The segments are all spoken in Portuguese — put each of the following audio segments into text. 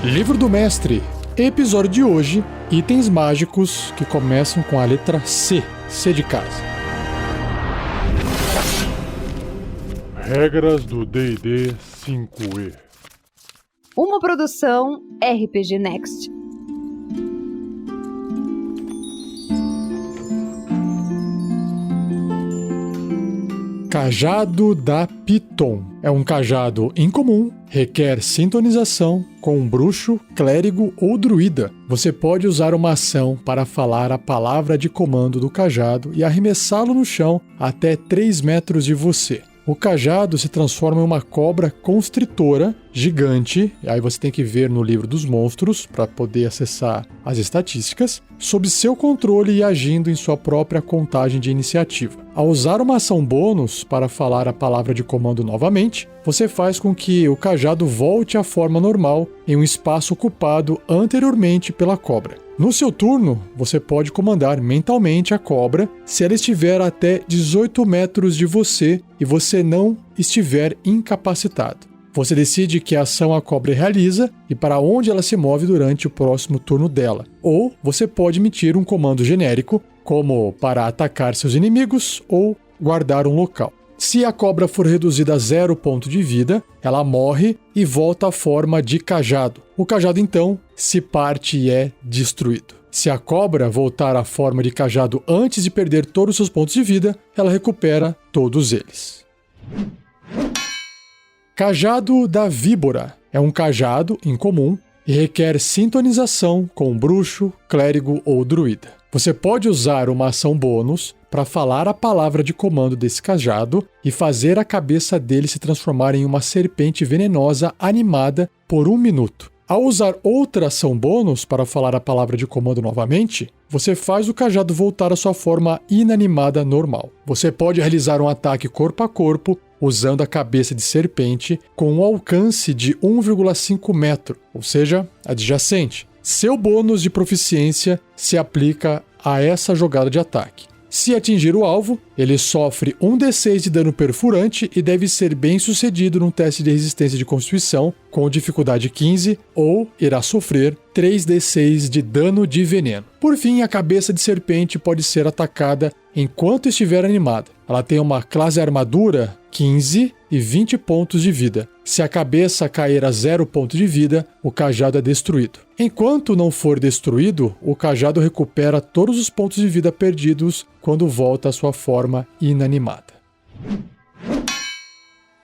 Livro do Mestre, episódio de hoje, itens mágicos que começam com a letra C, C de casa. Regras do D&D 5e. Uma produção RPG Next. Cajado da Piton. É um cajado incomum, requer sintonização com um bruxo, clérigo ou druida. Você pode usar uma ação para falar a palavra de comando do cajado e arremessá-lo no chão até 3 metros de você. O cajado se transforma em uma cobra constritora gigante, e aí você tem que ver no livro dos monstros para poder acessar as estatísticas, sob seu controle e agindo em sua própria contagem de iniciativa. Ao usar uma ação bônus para falar a palavra de comando novamente, você faz com que o cajado volte à forma normal em um espaço ocupado anteriormente pela cobra. No seu turno, você pode comandar mentalmente a cobra se ela estiver até 18 metros de você e você não estiver incapacitado. Você decide que ação a cobra realiza e para onde ela se move durante o próximo turno dela. Ou você pode emitir um comando genérico, como para atacar seus inimigos ou guardar um local. Se a cobra for reduzida a 0 ponto de vida, ela morre e volta à forma de cajado. O cajado, então, se parte e é destruído. Se a cobra voltar à forma de cajado antes de perder todos os seus pontos de vida, ela recupera todos eles. Cajado da Víbora. É um cajado incomum e requer sintonização com um bruxo, clérigo ou druida. Você pode usar uma ação bônus para falar a palavra de comando desse cajado e fazer a cabeça dele se transformar em uma serpente venenosa animada por 1 minuto. Ao usar outra ação bônus para falar a palavra de comando novamente, você faz o cajado voltar à sua forma inanimada normal. Você pode realizar um ataque corpo a corpo usando a cabeça de serpente com um alcance de 1,5 metro, ou seja, adjacente. Seu bônus de proficiência se aplica a essa jogada de ataque. Se atingir o alvo, ele sofre 1d6 de dano perfurante e deve ser bem sucedido num teste de resistência de constituição com dificuldade 15 ou irá sofrer 3d6 de dano de veneno. Por fim, a cabeça de serpente pode ser atacada enquanto estiver animada. Ela tem uma classe armadura 15 e 20 pontos de vida. Se a cabeça cair a 0 ponto de vida, o cajado é destruído. Enquanto não for destruído, o cajado recupera todos os pontos de vida perdidos quando volta à sua forma inanimada.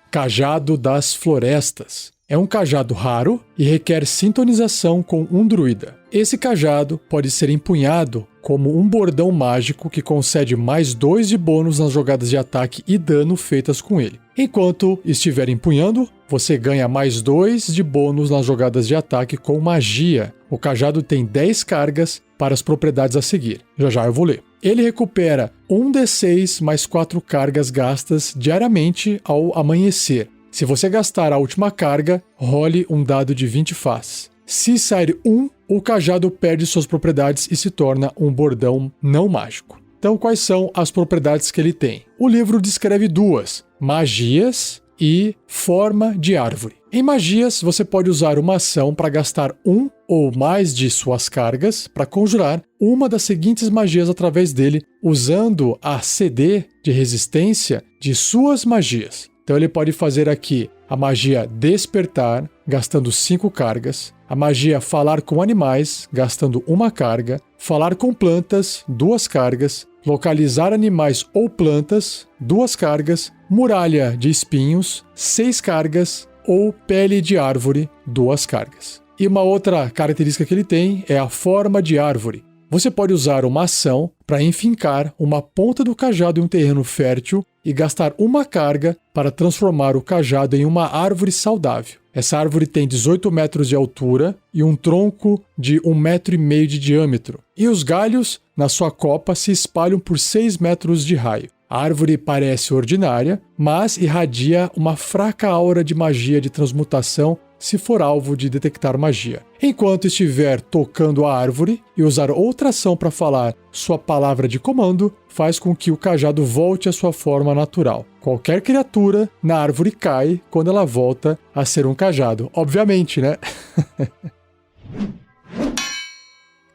Cajado das Florestas. É um cajado raro e requer sintonização com um druida. Esse cajado pode ser empunhado como um bordão mágico que concede mais 2 de bônus nas jogadas de ataque e dano feitas com ele. Enquanto estiver empunhando, você ganha mais 2 de bônus nas jogadas de ataque com magia. O cajado tem 10 cargas para as propriedades a seguir. Já eu vou ler. Ele recupera 1d6 mais 4 cargas gastas diariamente ao amanhecer. Se você gastar a última carga, role um dado de 20 faces. Se sair 1, o cajado perde suas propriedades e se torna um bordão não mágico. Então, quais são as propriedades que ele tem? O livro descreve 2, magias e forma de árvore. Em magias, você pode usar uma ação para gastar 1 ou mais de suas cargas para conjurar uma das seguintes magias através dele, usando a CD de resistência de suas magias. Então ele pode fazer aqui a magia Despertar, gastando 5 cargas, a magia Falar com Animais, gastando 1 carga, Falar com Plantas, 2 cargas, Localizar Animais ou Plantas, 2 cargas, Muralha de Espinhos, 6 cargas, ou Pele de Árvore, 2 cargas. E uma outra característica que ele tem é a forma de árvore. Você pode usar uma ação para enfincar uma ponta do cajado em um terreno fértil e gastar 1 carga para transformar o cajado em uma árvore saudável. Essa árvore tem 18 metros de altura e um tronco de 1,5 metro de diâmetro. E os galhos na sua copa se espalham por 6 metros de raio. A árvore parece ordinária, mas irradia uma fraca aura de magia de transmutação se for alvo de detectar magia. Enquanto estiver tocando a árvore e usar outra ação para falar sua palavra de comando, faz com que o cajado volte à sua forma natural. Qualquer criatura na árvore cai quando ela volta a ser um cajado. Obviamente, né?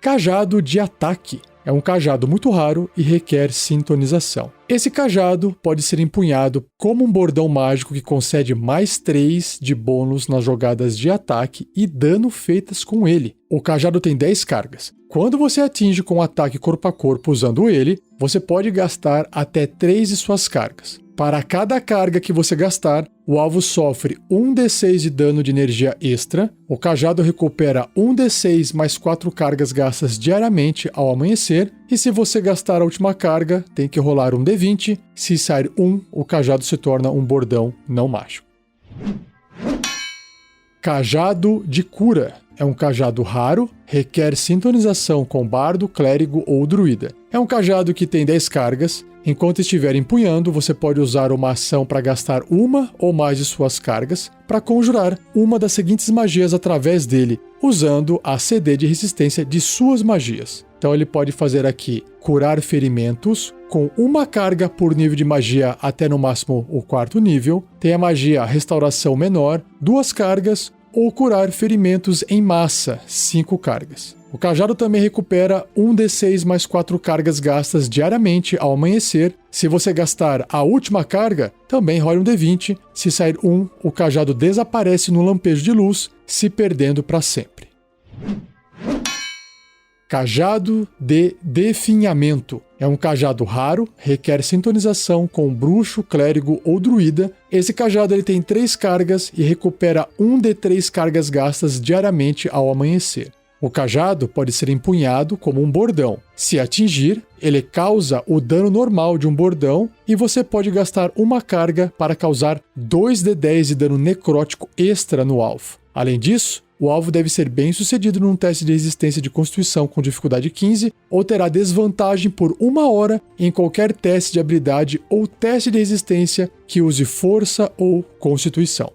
Cajado de ataque. É um cajado muito raro e requer sintonização. Esse cajado pode ser empunhado como um bordão mágico que concede mais 3 de bônus nas jogadas de ataque e dano feitas com ele. O cajado tem 10 cargas. Quando você atinge com um ataque corpo a corpo usando ele, você pode gastar até 3 de suas cargas. Para cada carga que você gastar, o alvo sofre 1d6 de dano de energia extra, o cajado recupera 1d6 mais 4 cargas gastas diariamente ao amanhecer, e se você gastar a última carga, tem que rolar um d20, se sair 1, o cajado se torna um bordão não mágico. Cajado de cura. É um cajado raro, requer sintonização com bardo, clérigo ou druida. É um cajado que tem 10 cargas. Enquanto estiver empunhando, você pode usar uma ação para gastar uma ou mais de suas cargas para conjurar uma das seguintes magias através dele, usando a CD de resistência de suas magias. Então ele pode fazer aqui curar ferimentos com uma carga por nível de magia até no máximo o 4º nível. Tem a magia restauração menor, 2 cargas, ou curar ferimentos em massa, 5 cargas. O cajado também recupera 1d6 mais 4 cargas gastas diariamente ao amanhecer. Se você gastar a última carga, também role um d20. Se sair 1, o cajado desaparece no lampejo de luz, se perdendo para sempre. Cajado de definhamento. É um cajado raro, requer sintonização com bruxo, clérigo ou druida. Esse cajado ele tem 3 cargas e recupera 1d3 cargas gastas diariamente ao amanhecer. O cajado pode ser empunhado como um bordão. Se atingir, ele causa o dano normal de um bordão e você pode gastar uma carga para causar 2d10 de dano necrótico extra no alvo. Além disso, o alvo deve ser bem sucedido num teste de resistência de constituição com dificuldade 15 ou terá desvantagem por 1 hora em qualquer teste de habilidade ou teste de resistência que use força ou constituição.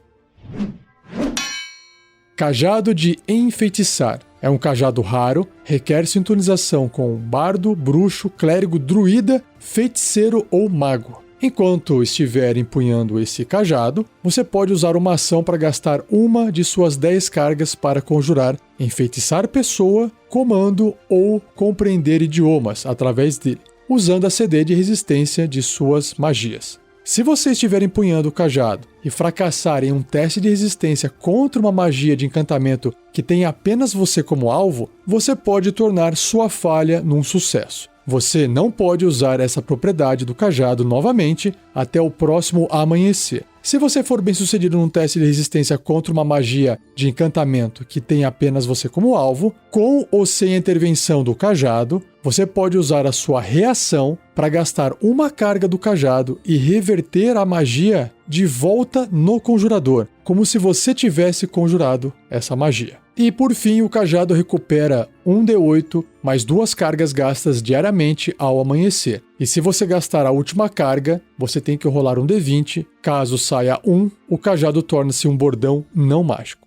Cajado de enfeitiçar. É um cajado raro, requer sintonização com bardo, bruxo, clérigo, druida, feiticeiro ou mago. Enquanto estiver empunhando esse cajado, você pode usar uma ação para gastar uma de suas 10 cargas para conjurar, enfeitiçar pessoa, comando ou compreender idiomas através dele, usando a CD de resistência de suas magias. Se você estiver empunhando o cajado e fracassar em um teste de resistência contra uma magia de encantamento que tem apenas você como alvo, você pode tornar sua falha num sucesso. Você não pode usar essa propriedade do cajado novamente até o próximo amanhecer. Se você for bem sucedido num teste de resistência contra uma magia de encantamento que tem apenas você como alvo, com ou sem a intervenção do cajado, você pode usar a sua reação para gastar uma carga do cajado e reverter a magia de volta no conjurador, como se você tivesse conjurado essa magia. E por fim, o cajado recupera 1d8 mais 2 cargas gastas diariamente ao amanhecer. E se você gastar a última carga, você tem que rolar um d20. Caso saia 1, o cajado torna-se um bordão não mágico.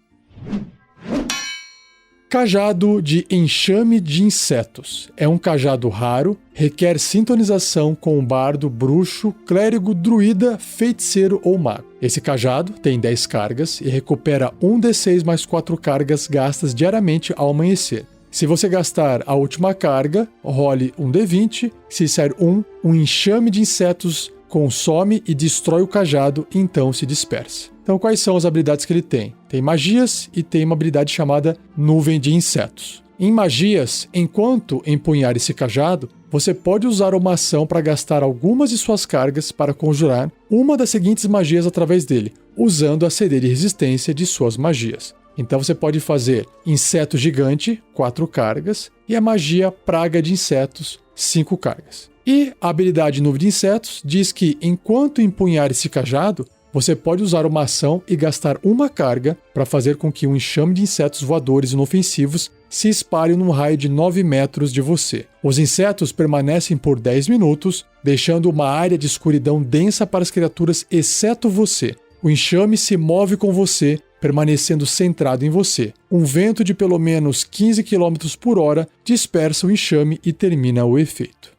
Cajado de enxame de insetos. É um cajado raro, requer sintonização com o bardo, bruxo, clérigo, druida, feiticeiro ou mago. Esse cajado tem 10 cargas e recupera 1d6 mais 4 cargas gastas diariamente ao amanhecer. Se você gastar a última carga, role um d20. Se sair 1, um enxame de insetos consome e destrói o cajado, então se dispersa. Então, quais são as habilidades que ele tem? Tem magias e tem uma habilidade chamada Nuvem de Insetos. Em magias, enquanto empunhar esse cajado, você pode usar uma ação para gastar algumas de suas cargas para conjurar uma das seguintes magias através dele, usando a CD de resistência de suas magias. Então você pode fazer Inseto Gigante, 4 cargas, e a magia Praga de Insetos, 5 cargas. E a habilidade Nuvem de Insetos diz que, enquanto empunhar esse cajado, você pode usar uma ação e gastar uma carga para fazer com que um enxame de insetos voadores inofensivos se espalhe num raio de 9 metros de você. Os insetos permanecem por 10 minutos, deixando uma área de escuridão densa para as criaturas exceto você. O enxame se move com você, permanecendo centrado em você. Um vento de pelo menos 15 km por hora dispersa o enxame e termina o efeito.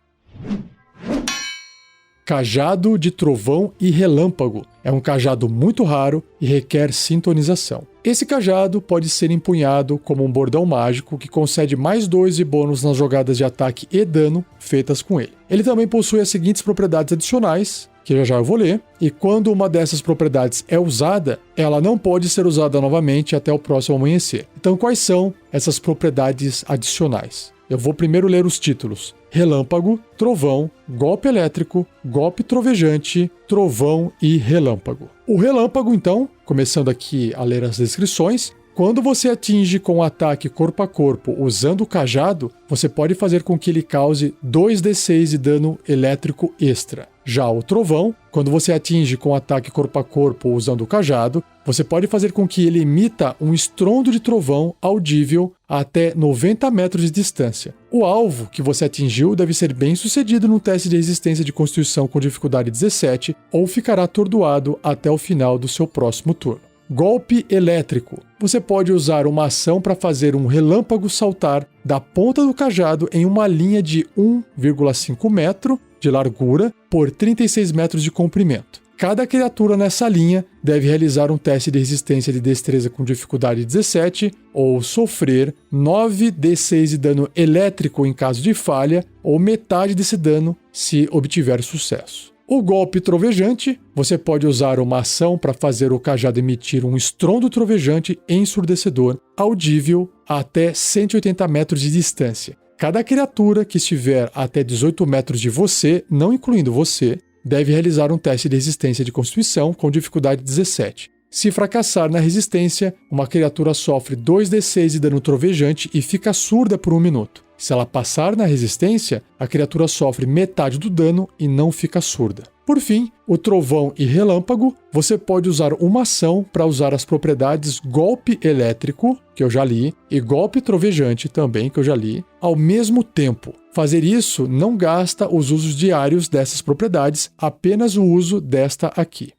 Cajado de Trovão e Relâmpago. É um cajado muito raro e requer sintonização. Esse cajado pode ser empunhado como um bordão mágico que concede mais 2 de bônus nas jogadas de ataque e dano feitas com ele. Ele também possui as seguintes propriedades adicionais, que já eu vou ler, e quando uma dessas propriedades é usada, ela não pode ser usada novamente até o próximo amanhecer. Então, quais são essas propriedades adicionais? Eu vou primeiro ler os títulos: Relâmpago, Trovão, Golpe Elétrico, Golpe Trovejante, Trovão e Relâmpago. O Relâmpago, então, começando aqui a ler as descrições, quando você atinge com um ataque corpo a corpo usando o cajado, você pode fazer com que ele cause 2d6 de dano elétrico extra. Já o Trovão, quando você atinge com um ataque corpo a corpo usando o cajado, você pode fazer com que ele emita um estrondo de trovão audível a até 90 metros de distância. O alvo que você atingiu deve ser bem sucedido no teste de resistência de constituição com dificuldade 17 ou ficará atordoado até o final do seu próximo turno. Golpe Elétrico. Você pode usar uma ação para fazer um relâmpago saltar da ponta do cajado em uma linha de 1,5 metro de largura por 36 metros de comprimento. Cada criatura nessa linha deve realizar um teste de resistência de destreza com dificuldade 17 ou sofrer 9d6 de dano elétrico em caso de falha ou metade desse dano se obtiver sucesso. O golpe trovejante, você pode usar uma ação para fazer o cajado emitir um estrondo trovejante ensurdecedor, audível a até 180 metros de distância. Cada criatura que estiver a até 18 metros de você, não incluindo você, deve realizar um teste de resistência de constituição com dificuldade 17. Se fracassar na resistência, uma criatura sofre 2d6 de dano trovejante e fica surda por 1 minuto. Se ela passar na resistência, a criatura sofre metade do dano e não fica surda. Por fim, o Trovão e Relâmpago, você pode usar uma ação para usar as propriedades Golpe Elétrico, que eu já li, e Golpe Trovejante também, que eu já li, ao mesmo tempo. Fazer isso não gasta os usos diários dessas propriedades, apenas o uso desta aqui.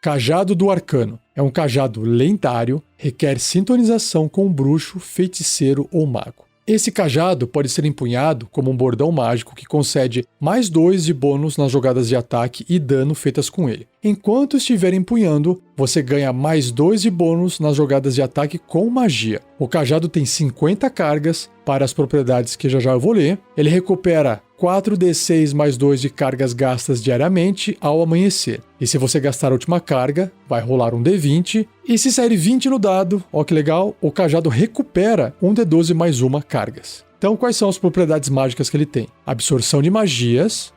Cajado do Arcano. É um cajado lendário, requer sintonização com um bruxo, feiticeiro ou mago. Esse cajado pode ser empunhado como um bordão mágico que concede mais 2 de bônus nas jogadas de ataque e dano feitas com ele. Enquanto estiver empunhando, você ganha mais 2 de bônus nas jogadas de ataque com magia. O cajado tem 50 cargas para as propriedades que já eu vou ler. Ele recupera 4d6 mais 2 de cargas gastas diariamente ao amanhecer. E se você gastar a última carga, vai rolar um d20. E se sair 20 no dado, ó que legal, o cajado recupera um d12 mais uma cargas. Então, quais são as propriedades mágicas que ele tem? Absorção de magias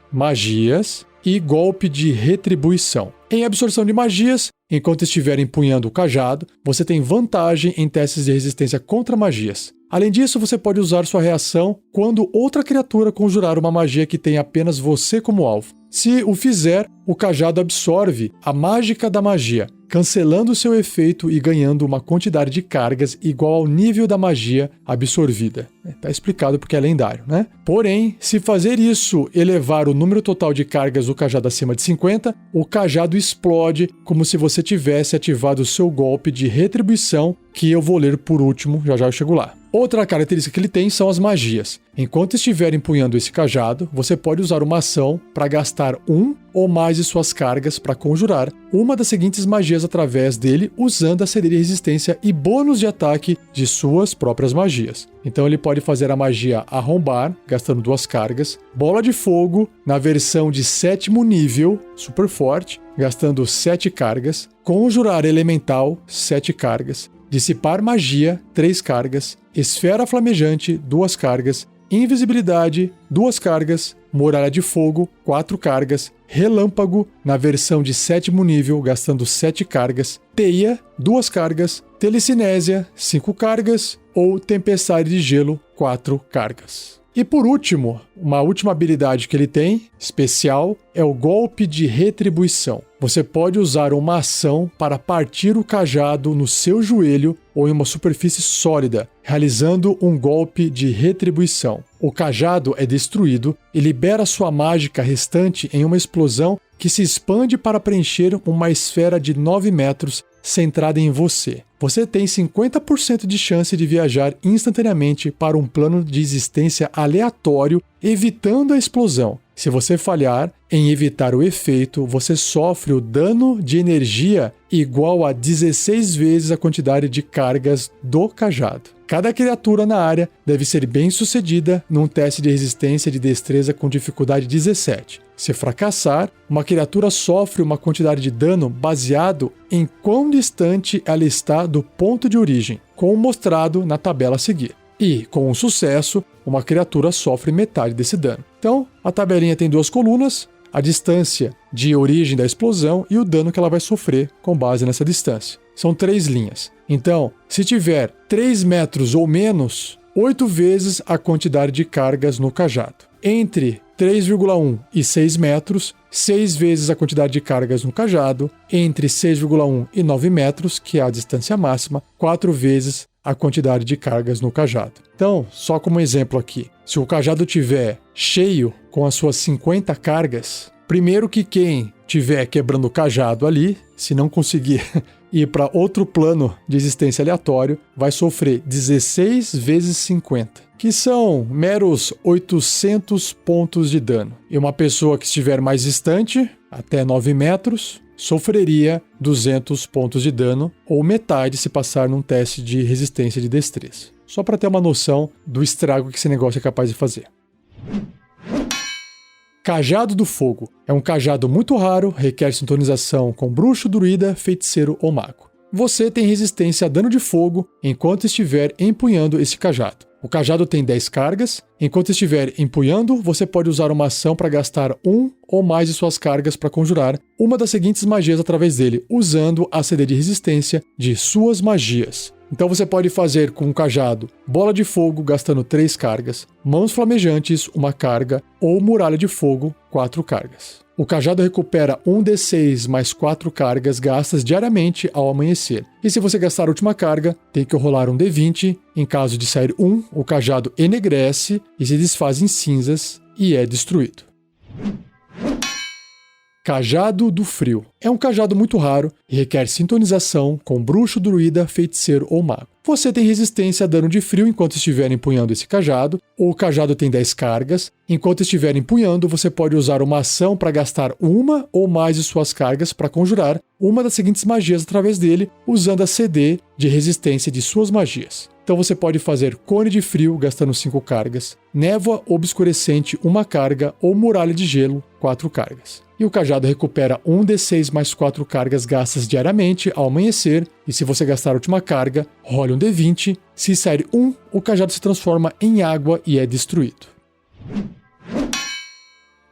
e golpe de retribuição. Em absorção de magias, enquanto estiver empunhando o cajado, você tem vantagem em testes de resistência contra magias. Além disso, você pode usar sua reação quando outra criatura conjurar uma magia que tem apenas você como alvo. Se o fizer, o cajado absorve a mágica da magia, cancelando seu efeito e ganhando uma quantidade de cargas igual ao nível da magia absorvida. Tá explicado porque é lendário, né? Porém, se fazer isso elevar o número total de cargas do cajado acima de 50, o cajado explode como se você tivesse ativado o seu golpe de retribuição, que eu vou ler por último, já eu chego lá. Outra característica que ele tem são as magias. Enquanto estiver empunhando esse cajado, você pode usar uma ação para gastar um ou mais de suas cargas para conjurar uma das seguintes magias através dele, usando a CD de resistência e bônus de ataque de suas próprias magias. Então ele pode fazer a magia Arrombar, gastando 2 cargas, Bola de Fogo, na versão de 7º nível, super forte, gastando 7 cargas, Conjurar Elemental, 7 cargas, Dissipar Magia, 3 cargas, Esfera Flamejante, 2 cargas, Invisibilidade, 2 cargas, Muralha de Fogo, 4 cargas, Relâmpago, na versão de 7º nível, gastando 7 cargas, Teia, 2 cargas, Telecinésia, 5 cargas, ou Tempestade de Gelo, 4 cargas. E por último, uma última habilidade que ele tem, especial, é o Golpe de Retribuição. Você pode usar uma ação para partir o cajado no seu joelho ou em uma superfície sólida, realizando um golpe de retribuição. O cajado é destruído e libera sua mágica restante em uma explosão que se expande para preencher uma esfera de 9 metros centrada em você. você tem 50% de chance de viajar instantaneamente para um plano de existência aleatório, evitando a explosão. Se você falhar em evitar o efeito, você sofre o dano de energia igual a 16 vezes a quantidade de cargas do cajado. Cada criatura na área deve ser bem sucedida num teste de resistência de destreza com dificuldade 17. Se fracassar, uma criatura sofre uma quantidade de dano baseado em quão distante ela está do ponto de origem, como mostrado na tabela a seguir. E, com um sucesso, uma criatura sofre metade desse dano. Então, a tabelinha tem 2 colunas, a distância de origem da explosão e o dano que ela vai sofrer com base nessa distância. São 3 linhas. Então, se tiver 3 metros ou menos, 8 vezes a quantidade de cargas no cajado. Entre 3,1 e 6 metros, 6 vezes a quantidade de cargas no cajado. Entre 6,1 e 9 metros, que é a distância máxima, 4 vezes a quantidade de cargas no cajado. Então, só como exemplo aqui, se o cajado tiver cheio com as suas 50 cargas, primeiro que quem tiver quebrando o cajado ali, se não conseguir ir para outro plano de existência aleatório, vai sofrer 16 vezes 50, que são meros 800 pontos de dano. E uma pessoa que estiver mais distante, até 9 metros, sofreria 200 pontos de dano, ou metade se passar num teste de resistência de destreza. Só para ter uma noção do estrago que esse negócio é capaz de fazer. Cajado do Fogo. É um cajado muito raro, requer sintonização com bruxo, druida, feiticeiro ou mago. Você tem resistência a dano de fogo enquanto estiver empunhando esse cajado. O cajado tem 10 cargas. Enquanto estiver empunhando, você pode usar uma ação para gastar 1 ou mais de suas cargas para conjurar uma das seguintes magias através dele, usando a CD de resistência de suas magias. Então você pode fazer com o cajado bola de fogo gastando 3 cargas, mãos flamejantes 1 carga ou muralha de fogo 4 cargas. O cajado recupera 1d6 mais 4 cargas gastas diariamente ao amanhecer. E se você gastar a última carga, tem que rolar um d20. Em caso de sair 1, o cajado enegrece e se desfaz em cinzas e é destruído. Cajado do Frio. É um cajado muito raro e requer sintonização com bruxo, druida, feiticeiro ou mago. Você tem resistência a dano de frio enquanto estiver empunhando esse cajado, ou o cajado tem 10 cargas. Enquanto estiver empunhando, você pode usar uma ação para gastar uma ou mais de suas cargas para conjurar uma das seguintes magias através dele, usando a CD de resistência de suas magias. Então você pode fazer cone de frio gastando 5 cargas, névoa obscurecente 1 carga ou muralha de gelo 4 cargas. E o cajado recupera 1d6 mais 4 cargas gastas diariamente ao amanhecer, e se você gastar a última carga, role um d20. Se sair 1, o cajado se transforma em água e é destruído.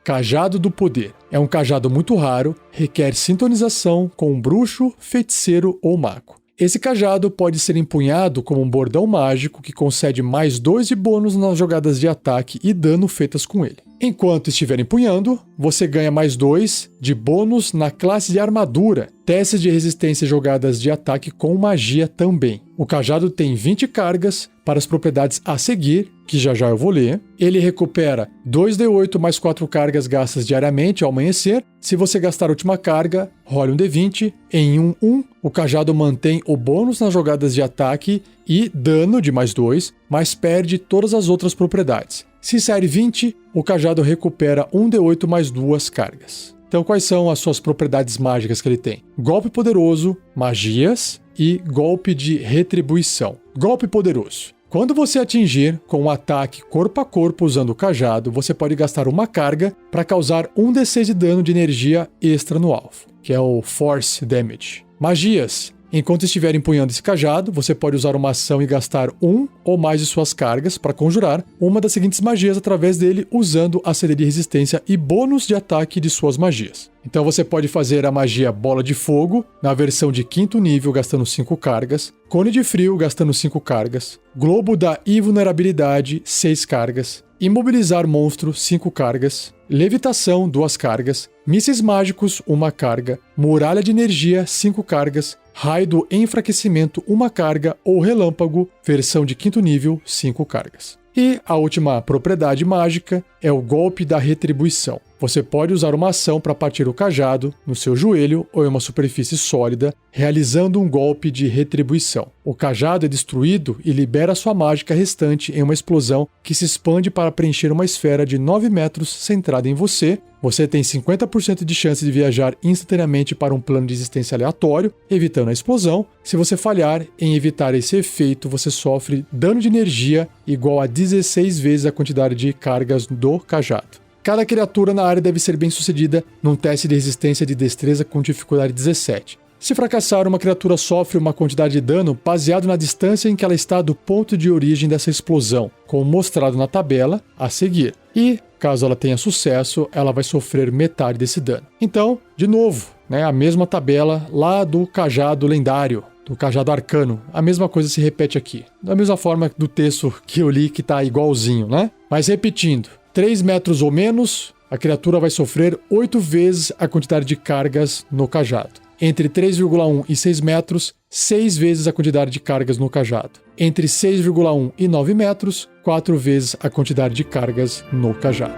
Cajado do Poder. É um cajado muito raro, requer sintonização com um bruxo, feiticeiro ou mago. Esse cajado pode ser empunhado como um bordão mágico que concede mais 2 de bônus nas jogadas de ataque e dano feitas com ele. Enquanto estiver empunhando, você ganha mais 2 de bônus na classe de armadura, testes de resistência jogadas de ataque com magia também. O cajado tem 20 cargas para as propriedades a seguir, que já eu vou ler. Ele recupera 2d8 mais 4 cargas gastas diariamente ao amanhecer. Se você gastar a última carga, role um d20. Em 1, o cajado mantém o bônus nas jogadas de ataque e dano de mais 2, mas perde todas as outras propriedades. Se sair 20, o cajado recupera 1d8 mais 2 cargas. Então, quais são as suas propriedades mágicas que ele tem? Golpe poderoso, magias e golpe de retribuição. Golpe poderoso. Quando você atingir com um ataque corpo a corpo usando o cajado, você pode gastar 1 carga para causar 1d6 de dano de energia extra no alvo, que é o Force Damage. Magias. Enquanto estiver empunhando esse cajado, você pode usar uma ação e gastar 1 ou mais de suas cargas para conjurar uma das seguintes magias através dele, usando a CD de resistência e bônus de ataque de suas magias. Então você pode fazer a magia Bola de Fogo, na versão de 5º nível, gastando 5 cargas, Cone de Frio, gastando 5 cargas, Globo da Invulnerabilidade, 6 cargas, Imobilizar Monstro, 5 cargas, Levitação, 2 cargas, Mísseis Mágicos, 1 carga, Muralha de Energia, 5 cargas, Raio do Enfraquecimento, 1 carga, ou Relâmpago, versão de 5º nível, 5 cargas. E a última propriedade mágica é o golpe da retribuição. Você pode usar uma ação para partir o cajado no seu joelho ou em uma superfície sólida, realizando um golpe de retribuição. O cajado é destruído e libera sua mágica restante em uma explosão que se expande para preencher uma esfera de 9 metros centrada em você. Você tem 50% de chance de viajar instantaneamente para um plano de existência aleatório, evitando a explosão. Se você falhar em evitar esse efeito, você sofre dano de energia igual a 16 vezes a quantidade de cargas do cajado. Cada criatura na área deve ser bem sucedida num teste de resistência de destreza com dificuldade 17. Se fracassar, uma criatura sofre uma quantidade de dano baseado na distância em que ela está do ponto de origem dessa explosão, como mostrado na tabela a seguir. E, caso ela tenha sucesso, ela vai sofrer metade desse dano. Então, de novo, a mesma tabela lá do cajado lendário, do cajado arcano. A mesma coisa se repete aqui. Da mesma forma do texto que eu li, que está igualzinho, Mas repetindo, 3 metros ou menos, a criatura vai sofrer 8 vezes a quantidade de cargas no cajado. Entre 3,1 e 6 metros, 6 vezes a quantidade de cargas no cajado. Entre 6,1 e 9 metros, 4 vezes a quantidade de cargas no cajado.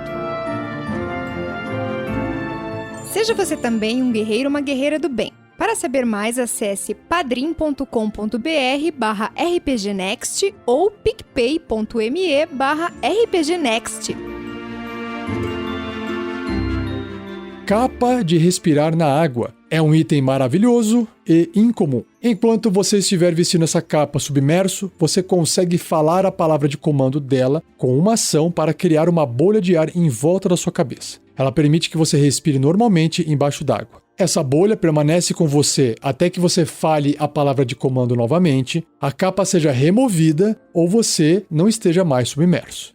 Seja você também um guerreiro ou uma guerreira do bem. Para saber mais, acesse padrim.com.br/rpgnext ou picpay.me/rpgnext. Capa de respirar na água. É um item maravilhoso e incomum. Enquanto você estiver vestindo essa capa submerso, você consegue falar a palavra de comando dela com uma ação para criar uma bolha de ar em volta da sua cabeça. Ela permite que você respire normalmente embaixo d'água. Essa bolha permanece com você até que você fale a palavra de comando novamente, a capa seja removida ou você não esteja mais submerso.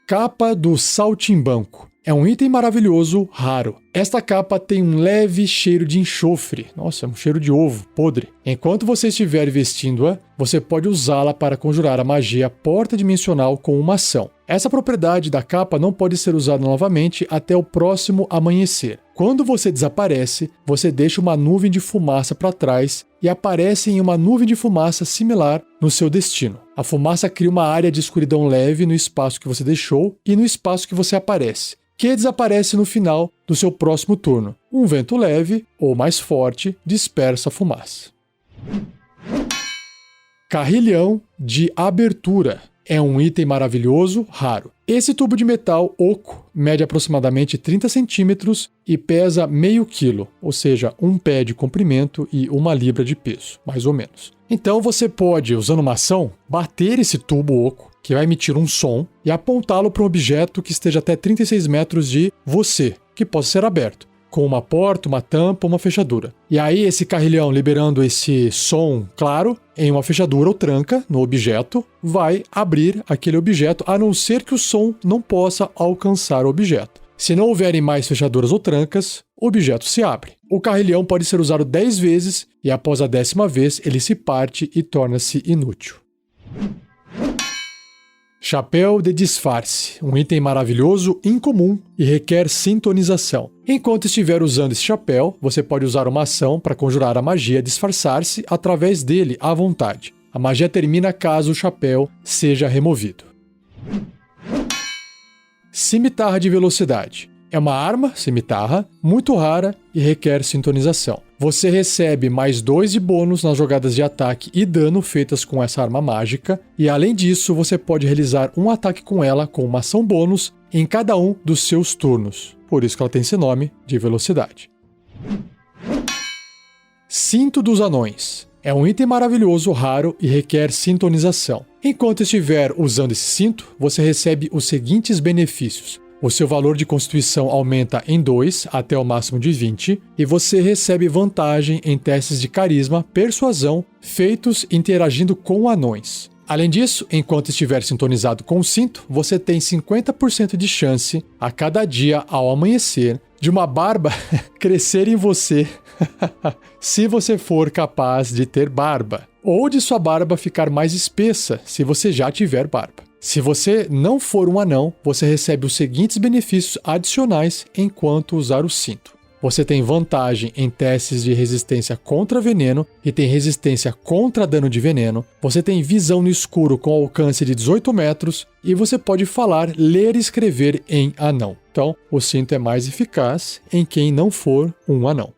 Capa do saltimbanco. É um item maravilhoso, raro. Esta capa tem um leve cheiro de enxofre. Nossa, é um cheiro de ovo podre. Enquanto você estiver vestindo-a, você pode usá-la para conjurar a magia porta-dimensional com uma ação. Essa propriedade da capa não pode ser usada novamente até o próximo amanhecer. Quando você desaparece, você deixa uma nuvem de fumaça para trás e aparece em uma nuvem de fumaça similar no seu destino. A fumaça cria uma área de escuridão leve no espaço que você deixou e no espaço que você aparece, que desaparece no final do seu próximo turno. Um vento leve ou mais forte dispersa a fumaça. Carrilhão de abertura. É um item maravilhoso, raro. Esse tubo de metal oco mede aproximadamente 30 centímetros e pesa meio quilo, ou seja, 1 pé de comprimento e 1 libra de peso, mais ou menos. Então você pode, usando uma ação, bater esse tubo oco, que vai emitir um som, e apontá-lo para um objeto que esteja até 36 metros de você, que possa ser aberto, com uma porta, uma tampa, uma fechadura. E aí esse carrilhão, liberando esse som claro, em uma fechadura ou tranca no objeto, vai abrir aquele objeto, a não ser que o som não possa alcançar o objeto. Se não houverem mais fechaduras ou trancas, o objeto se abre. O carrilhão pode ser usado 10 vezes e após a 10ª vez ele se parte e torna-se inútil. Chapéu de disfarce, um item maravilhoso, incomum e requer sintonização. Enquanto estiver usando esse chapéu, você pode usar uma ação para conjurar a magia disfarçar-se através dele à vontade. A magia termina caso o chapéu seja removido. Cimitarra de velocidade. É uma arma, cimitarra, muito rara e requer sintonização. Você recebe mais 2 de bônus nas jogadas de ataque e dano feitas com essa arma mágica, e além disso você pode realizar um ataque com ela com uma ação bônus em cada um dos seus turnos. Por isso que ela tem esse nome de velocidade. Cinto dos anões. É um item maravilhoso, raro e requer sintonização. Enquanto estiver usando esse cinto, você recebe os seguintes benefícios. O seu valor de constituição aumenta em 2 até o máximo de 20 e você recebe vantagem em testes de carisma, persuasão, feitos interagindo com anões. Além disso, enquanto estiver sintonizado com o cinto, você tem 50% de chance a cada dia ao amanhecer de uma barba crescer em você se você for capaz de ter barba, ou de sua barba ficar mais espessa se você já tiver barba. Se você não for um anão, você recebe os seguintes benefícios adicionais enquanto usar o cinto. Você tem vantagem em testes de resistência contra veneno e tem resistência contra dano de veneno. Você tem visão no escuro com alcance de 18 metros e você pode falar, ler e escrever em anão. Então, o cinto é mais eficaz em quem não for um anão.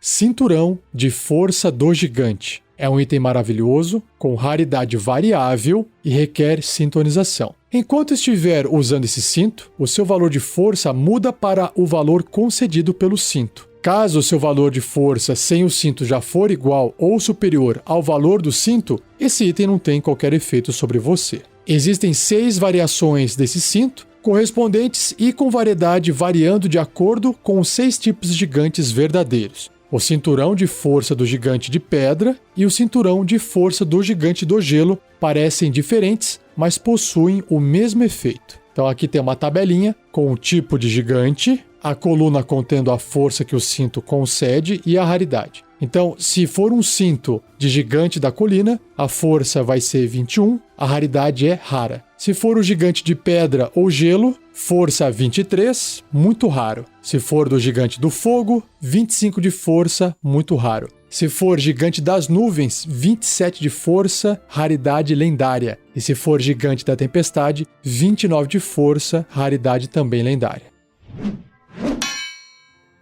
Cinturão de força do gigante. É um item maravilhoso, com raridade variável e requer sintonização. Enquanto estiver usando esse cinto, o seu valor de força muda para o valor concedido pelo cinto. Caso o seu valor de força sem o cinto já for igual ou superior ao valor do cinto, esse item não tem qualquer efeito sobre você. Existem 6 variações desse cinto, correspondentes e com variedade variando de acordo com os 6 tipos de gigantes verdadeiros. O cinturão de força do gigante de pedra e o cinturão de força do gigante do gelo parecem diferentes, mas possuem o mesmo efeito. Então aqui tem uma tabelinha com o tipo de gigante, a coluna contendo a força que o cinto concede e a raridade. Então, se for um cinto de gigante da colina, a força vai ser 21, a raridade é rara. Se for o gigante de pedra ou gelo, força 23, muito raro. Se for do gigante do fogo, 25 de força, muito raro. Se for gigante das nuvens, 27 de força, raridade lendária. E se for gigante da tempestade, 29 de força, raridade também lendária.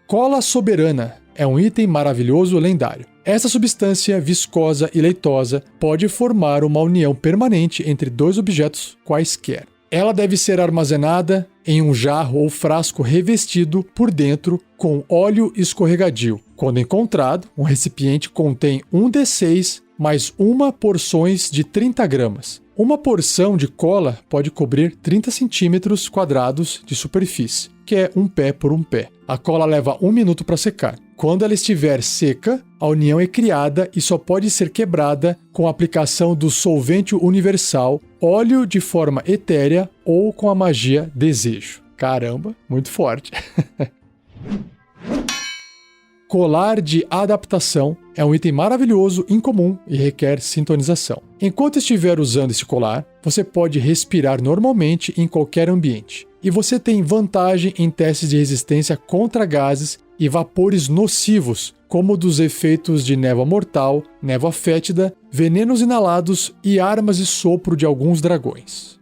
Cola soberana é um item maravilhoso lendário. Essa substância viscosa e leitosa pode formar uma união permanente entre 2 objetos quaisquer. Ela deve ser armazenada em um jarro ou frasco revestido por dentro com óleo escorregadio. Quando encontrado, um recipiente contém 1d6 mais 1 porções de 30 gramas. Uma porção de cola pode cobrir 30 centímetros quadrados de superfície, que é 1 pé por 1 pé. A cola leva 1 minuto para secar. Quando ela estiver seca, a união é criada e só pode ser quebrada com a aplicação do solvente universal, óleo de forma etérea ou com a magia desejo. Caramba, muito forte. Colar de adaptação é um item maravilhoso, incomum e requer sintonização. Enquanto estiver usando esse colar, você pode respirar normalmente em qualquer ambiente. E você tem vantagem em testes de resistência contra gases e vapores nocivos, como dos efeitos de névoa mortal, névoa fétida, venenos inalados e armas de sopro de alguns dragões.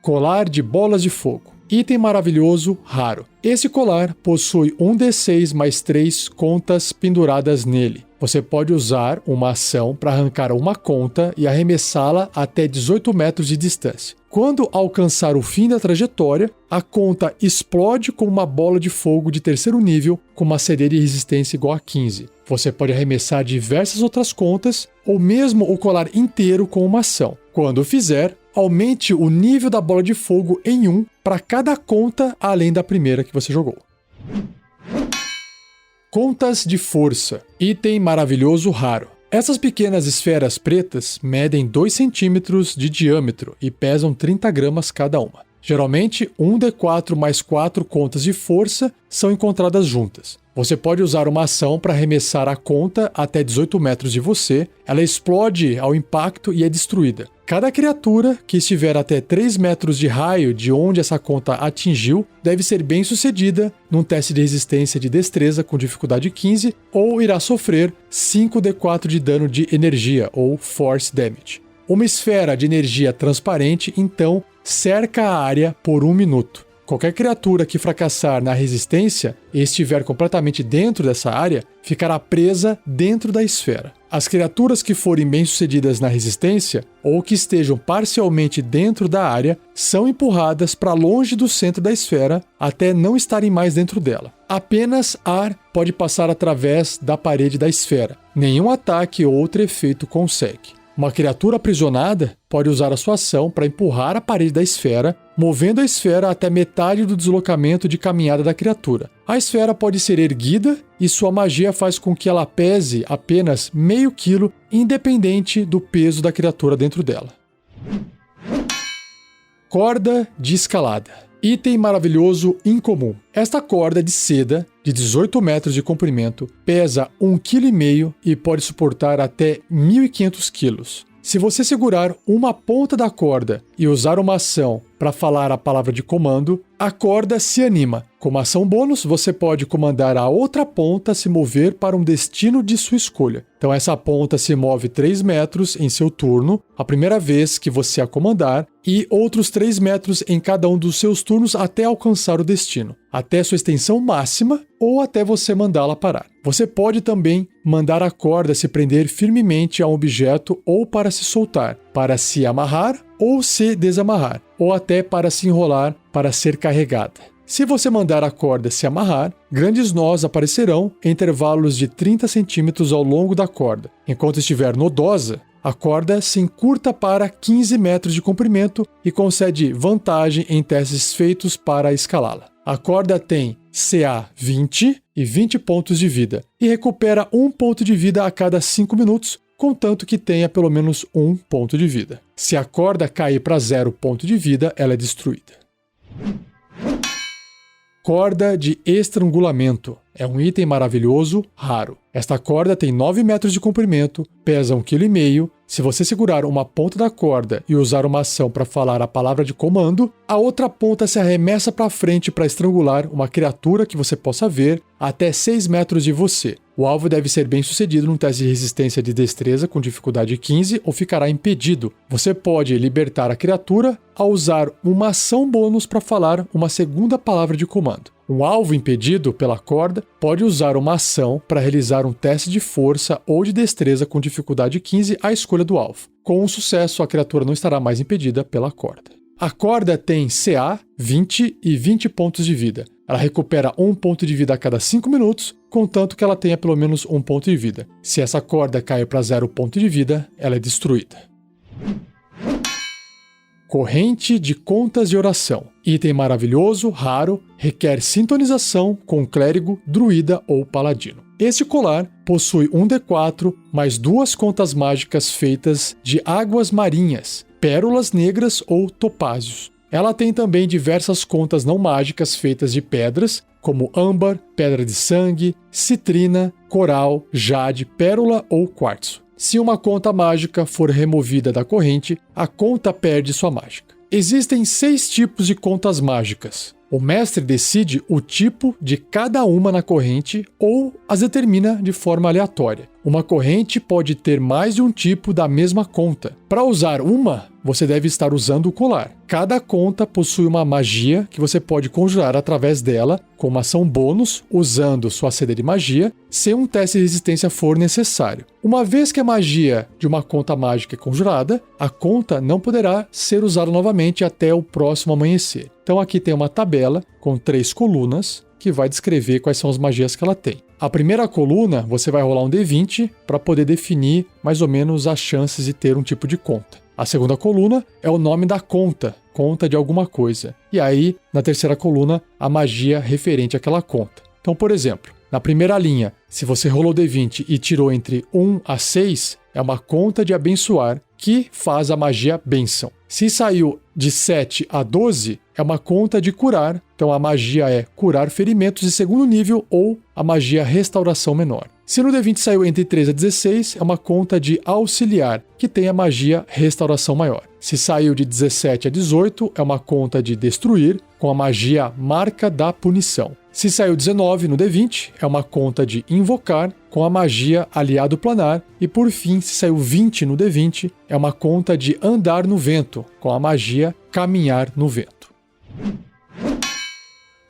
Colar de bolas de fogo. Item maravilhoso, raro. Esse colar possui 1d6 mais 3 contas penduradas nele. Você pode usar uma ação para arrancar uma conta e arremessá-la até 18 metros de distância. Quando alcançar o fim da trajetória, a conta explode com uma bola de fogo de 3º nível com uma CD de resistência igual a 15. Você pode arremessar diversas outras contas ou mesmo o colar inteiro com uma ação. Quando o fizer, aumente o nível da bola de fogo em 1 para cada conta além da primeira que você jogou. Contas de força. Item maravilhoso raro. Essas pequenas esferas pretas medem 2 centímetros de diâmetro e pesam 30 gramas cada uma. Geralmente, 1d4 mais 4 contas de força são encontradas juntas. Você pode usar uma ação para arremessar a conta até 18 metros de você, ela explode ao impacto e é destruída. Cada criatura que estiver até 3 metros de raio de onde essa conta atingiu deve ser bem sucedida num teste de resistência de destreza com dificuldade 15 ou irá sofrer 5d4 de dano de energia ou force damage. Uma esfera de energia transparente, então, cerca a área por 1 minuto. Qualquer criatura que fracassar na resistência e estiver completamente dentro dessa área, ficará presa dentro da esfera. As criaturas que forem bem-sucedidas na resistência ou que estejam parcialmente dentro da área são empurradas para longe do centro da esfera até não estarem mais dentro dela. Apenas ar pode passar através da parede da esfera. Nenhum ataque ou outro efeito consegue. Uma criatura aprisionada pode usar a sua ação para empurrar a parede da esfera, movendo a esfera até metade do deslocamento de caminhada da criatura. A esfera pode ser erguida e sua magia faz com que ela pese apenas meio quilo, independente do peso da criatura dentro dela. Corda de escalada. Item maravilhoso incomum. Esta corda de seda, de 18 metros de comprimento, pesa 1,5 kg e pode suportar até 1.500 kg. Se você segurar uma ponta da corda e usar uma ação para falar a palavra de comando, a corda se anima. Como ação bônus, você pode comandar a outra ponta a se mover para um destino de sua escolha. Então essa ponta se move 3 metros em seu turno, a primeira vez que você a comandar, e outros 3 metros em cada um dos seus turnos até alcançar o destino, até sua extensão máxima ou até você mandá-la parar. Você pode também mandar a corda se prender firmemente a um objeto ou para se soltar, para se amarrar ou se desamarrar, ou até para se enrolar para ser carregada. Se você mandar a corda se amarrar, grandes nós aparecerão em intervalos de 30 centímetros ao longo da corda. Enquanto estiver nodosa, a corda se encurta para 15 metros de comprimento e concede vantagem em testes feitos para escalá-la. A corda tem CA 20 e 20 pontos de vida e recupera 1 ponto de vida a cada 5 minutos, contanto que tenha pelo menos 1 ponto de vida. Se a corda cair para 0 ponto de vida, ela é destruída. Corda de estrangulamento. É um item maravilhoso, raro. Esta corda tem 9 metros de comprimento, pesa 1,5 kg. Se você segurar uma ponta da corda e usar uma ação para falar a palavra de comando, a outra ponta se arremessa para frente para estrangular uma criatura que você possa ver até 6 metros de você. O alvo deve ser bem sucedido num teste de resistência de destreza com dificuldade 15 ou ficará impedido. Você pode libertar a criatura ao usar uma ação bônus para falar uma segunda palavra de comando. Um alvo impedido pela corda pode usar uma ação para realizar um teste de força ou de destreza com dificuldade 15 à escolha do alvo. Com o sucesso, a criatura não estará mais impedida pela corda. A corda tem CA 20 e 20 pontos de vida. Ela recupera 1 ponto de vida a cada 5 minutos, contanto que ela tenha pelo menos 1 ponto de vida. Se essa corda cair para 0 ponto de vida, ela é destruída. Corrente de contas de oração. Item maravilhoso, raro, requer sintonização com clérigo, druida ou paladino. Este colar possui um D4 mais 2 contas mágicas feitas de águas marinhas, pérolas negras ou topázios. Ela tem também diversas contas não mágicas feitas de pedras, como âmbar, pedra de sangue, citrina, coral, jade, pérola ou quartzo. Se uma conta mágica for removida da corrente, a conta perde sua mágica. Existem 6 tipos de contas mágicas. O mestre decide o tipo de cada uma na corrente ou as determina de forma aleatória. Uma corrente pode ter mais de um tipo da mesma conta. Para usar uma, você deve estar usando o colar. Cada conta possui uma magia que você pode conjurar através dela, com uma ação bônus, usando sua CD de magia, se um teste de resistência for necessário. Uma vez que a magia de uma conta mágica é conjurada, a conta não poderá ser usada novamente até o próximo amanhecer. Então aqui tem uma tabela com 3 colunas que vai descrever quais são as magias que ela tem. A primeira coluna, você vai rolar um D20 para poder definir mais ou menos as chances de ter um tipo de conta. A segunda coluna é o nome da conta de alguma coisa. E aí, na terceira coluna, a magia referente àquela conta. Então, por exemplo, na primeira linha, se você rolou D20 e tirou entre 1 a 6, é uma conta de abençoar que faz a magia bênção. Se saiu de 7 a 12, é uma conta de curar. Então a magia é curar ferimentos de segundo nível ou a magia restauração menor. Se no D20 saiu entre 3 a 16, é uma conta de auxiliar, que tem a magia restauração maior. Se saiu de 17 a 18, é uma conta de destruir, com a magia marca da punição. Se saiu 19 no D20, é uma conta de invocar, com a magia aliado planar. E por fim, se saiu 20 no D20, é uma conta de andar no vento, com a magia caminhar no vento.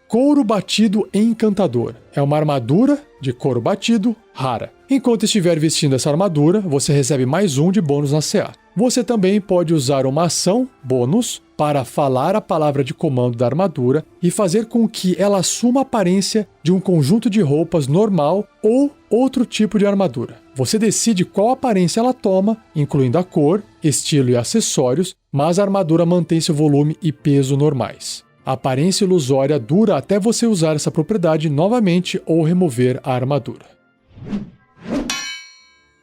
Couro batido encantador. É uma armadura de couro batido rara. Enquanto estiver vestindo essa armadura, você recebe mais 1 de bônus na CA. Você também pode usar uma ação bônus para falar a palavra de comando da armadura e fazer com que ela assuma a aparência de um conjunto de roupas normal ou outro tipo de armadura. Você decide qual aparência ela toma, incluindo a cor, estilo e acessórios, mas a armadura mantém seu volume e peso normais. A aparência ilusória dura até você usar essa propriedade novamente ou remover a armadura.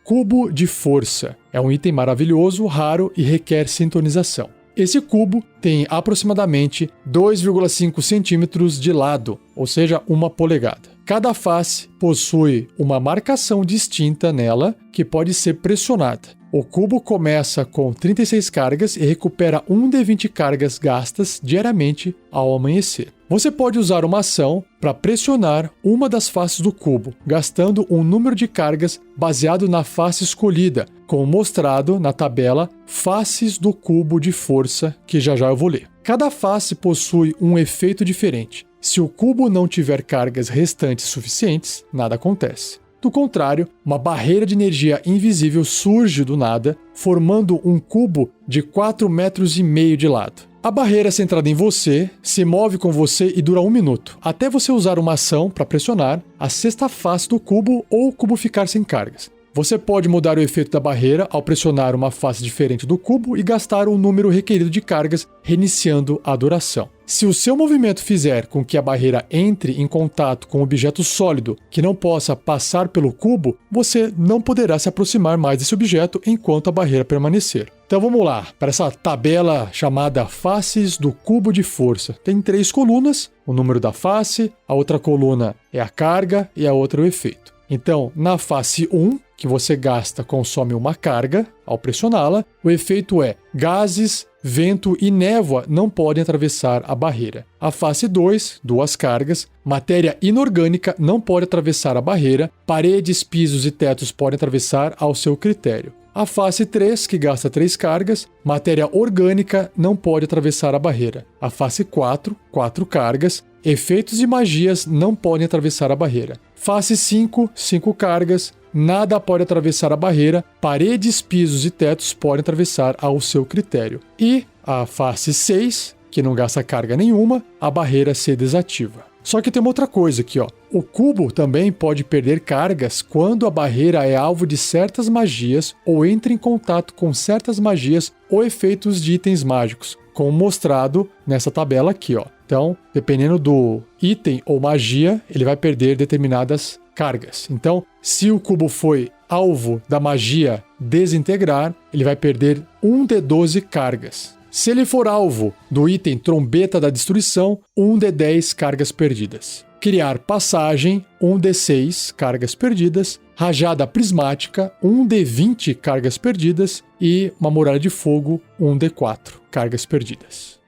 Cubo de força. É um item maravilhoso, raro e requer sintonização. Esse cubo tem aproximadamente 2,5 centímetros de lado, ou seja, 1 polegada. Cada face possui uma marcação distinta nela que pode ser pressionada. O cubo começa com 36 cargas e recupera 1d20 cargas gastas diariamente ao amanhecer. Você pode usar uma ação para pressionar uma das faces do cubo, gastando um número de cargas baseado na face escolhida, como mostrado na tabela Faces do Cubo de Força, que já eu vou ler. Cada face possui um efeito diferente. Se o cubo não tiver cargas restantes suficientes, nada acontece. Do contrário, uma barreira de energia invisível surge do nada, formando um cubo de 4,5 metros de lado. A barreira centrada em você se move com você e dura 1 minuto, até você usar uma ação para pressionar a sexta face do cubo ou o cubo ficar sem cargas. Você pode mudar o efeito da barreira ao pressionar uma face diferente do cubo e gastar o número requerido de cargas, reiniciando a duração. Se o seu movimento fizer com que a barreira entre em contato com um objeto sólido que não possa passar pelo cubo, você não poderá se aproximar mais desse objeto enquanto a barreira permanecer. Então vamos lá, para essa tabela chamada Faces do Cubo de Força. Tem 3 colunas, o número da face, a outra coluna é a carga e a outra é o efeito. Então, na face 1, que você gasta, consome uma carga ao pressioná-la, o efeito é gases, vento e névoa não podem atravessar a barreira. A face 2, 2 cargas, matéria inorgânica não pode atravessar a barreira, paredes, pisos e tetos podem atravessar ao seu critério. A face 3, que gasta 3 cargas, matéria orgânica não pode atravessar a barreira. A face 4, 4 cargas, efeitos e magias não podem atravessar a barreira. Face 5, 5 cargas, nada pode atravessar a barreira, paredes, pisos e tetos podem atravessar ao seu critério. E a face 6, que não gasta carga nenhuma, a barreira se desativa. Só que tem uma outra coisa aqui, ó. O cubo também pode perder cargas quando a barreira é alvo de certas magias ou entra em contato com certas magias ou efeitos de itens mágicos, como mostrado nessa tabela aqui, ó. Então, dependendo do item ou magia, ele vai perder determinadas cargas. Então, se o cubo foi alvo da magia desintegrar, ele vai perder 1d12 cargas. Se ele for alvo do item Trombeta da Destruição, 1d10 cargas perdidas. Criar passagem, 1d6 cargas perdidas. Rajada prismática, 1d20 cargas perdidas. E uma muralha de fogo, 1d4 cargas perdidas.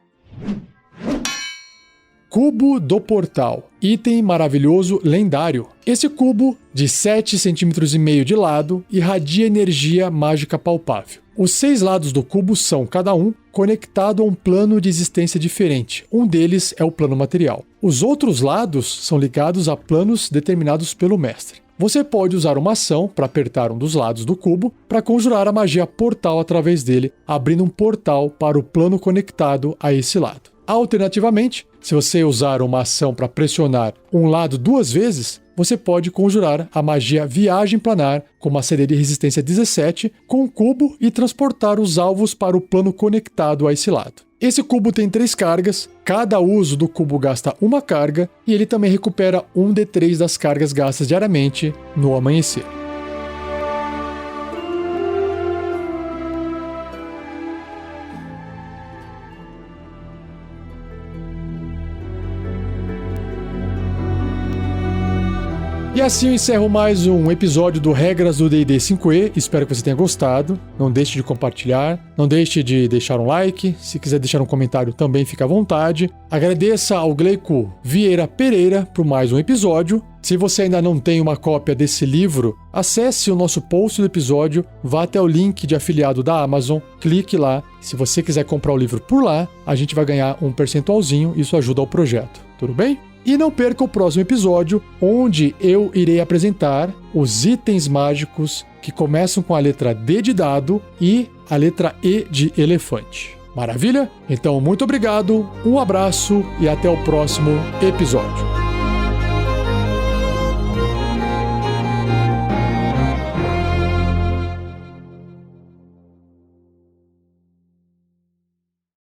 Cubo do Portal, item maravilhoso lendário. Esse cubo, de 7,5 cm de lado, irradia energia mágica palpável. Os 6 lados do cubo são, cada um, conectado a um plano de existência diferente. Um deles é o plano material. Os outros lados são ligados a planos determinados pelo mestre. Você pode usar uma ação para apertar um dos lados do cubo para conjurar a magia portal através dele, abrindo um portal para o plano conectado a esse lado. Alternativamente, se você usar uma ação para pressionar um lado 2 vezes, você pode conjurar a magia Viagem Planar com uma CD de resistência 17 com o cubo e transportar os alvos para o plano conectado a esse lado. Esse cubo tem 3 cargas, cada uso do cubo gasta uma carga e ele também recupera 1d3 das cargas gastas diariamente no amanhecer. E assim eu encerro mais um episódio do Regras do D&D 5e. Espero que você tenha gostado. Não deixe de compartilhar. Não deixe de deixar um like. Se quiser deixar um comentário também, fica à vontade. Agradeça ao Gleico Vieira Pereira por mais um episódio. Se você ainda não tem uma cópia desse livro, acesse o nosso post do episódio, vá até o link de afiliado da Amazon, clique lá. Se você quiser comprar o livro por lá, a gente vai ganhar um percentualzinho. Isso ajuda ao projeto. Tudo bem? E não perca o próximo episódio, onde eu irei apresentar os itens mágicos que começam com a letra D de dado e a letra E de elefante. Maravilha? Então, muito obrigado, um abraço e até o próximo episódio.